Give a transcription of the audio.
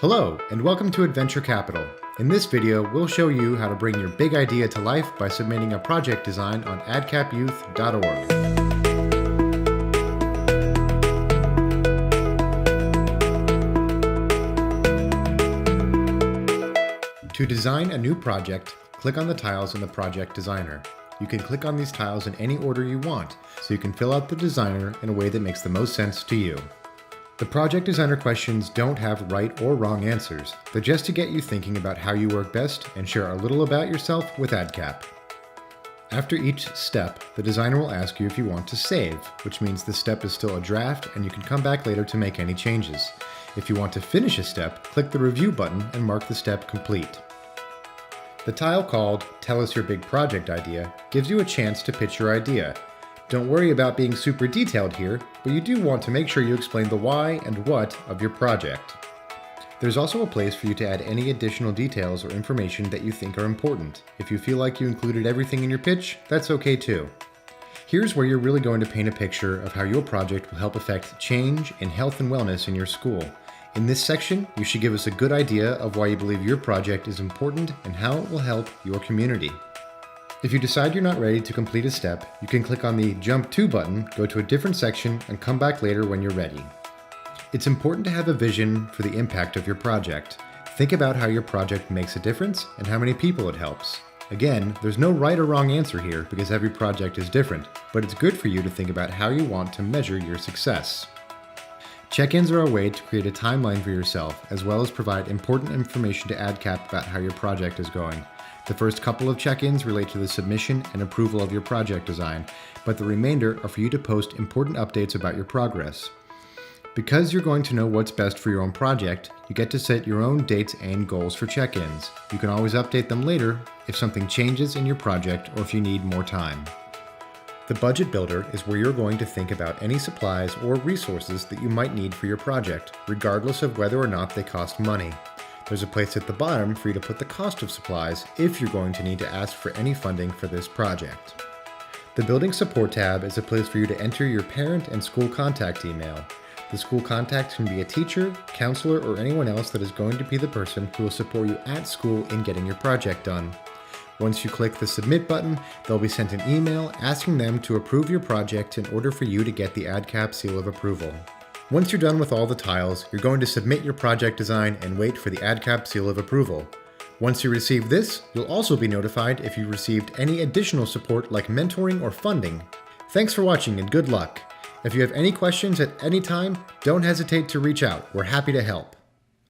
Hello, and welcome to Adventure Capital. In this video, we'll show you how to bring your big idea to life by submitting a project design on adcapyouth.org. To design a new project, click on the tiles in the Project Designer. You can click on these tiles in any order you want, so you can fill out the designer in a way that makes the most sense to you. The Project Designer questions don't have right or wrong answers. They're just to get you thinking about how you work best and share a little about yourself with AdCap. After each step, the designer will ask you if you want to save, which means the step is still a draft and you can come back later to make any changes. If you want to finish a step, click the Review button and mark the step complete. The tile called Tell Us Your Big Project Idea gives you a chance to pitch your idea. Don't worry about being super detailed here, but you do want to make sure you explain the why and what of your project. There's also a place for you to add any additional details or information that you think are important. If you feel like you included everything in your pitch, that's okay too. Here's where you're really going to paint a picture of how your project will help affect change in health and wellness in your school. In this section, you should give us a good idea of why you believe your project is important and how it will help your community. If you decide you're not ready to complete a step, you can click on the Jump To button, go to a different section, and come back later when you're ready. It's important to have a vision for the impact of your project. Think about how your project makes a difference and how many people it helps. Again, there's no right or wrong answer here because every project is different, but it's good for you to think about how you want to measure your success. Check-ins are a way to create a timeline for yourself, as well as provide important information to AdCap about how your project is going. The first couple of check-ins relate to the submission and approval of your project design, but the remainder are for you to post important updates about your progress. Because you're going to know what's best for your own project, you get to set your own dates and goals for check-ins. You can always update them later if something changes in your project or if you need more time. The Budget Builder is where you're going to think about any supplies or resources that you might need for your project, regardless of whether or not they cost money. There's a place at the bottom for you to put the cost of supplies if you're going to need to ask for any funding for this project. The Building Support tab is a place for you to enter your parent and school contact email. The school contact can be a teacher, counselor, or anyone else that is going to be the person who will support you at school in getting your project done. Once you click the Submit button, they'll be sent an email asking them to approve your project in order for you to get the AdCap seal of approval. Once you're done with all the tiles, you're going to submit your project design and wait for the AdCap seal of approval. Once you receive this, you'll also be notified if you received any additional support like mentoring or funding. Thanks for watching and good luck. If you have any questions at any time, don't hesitate to reach out. We're happy to help.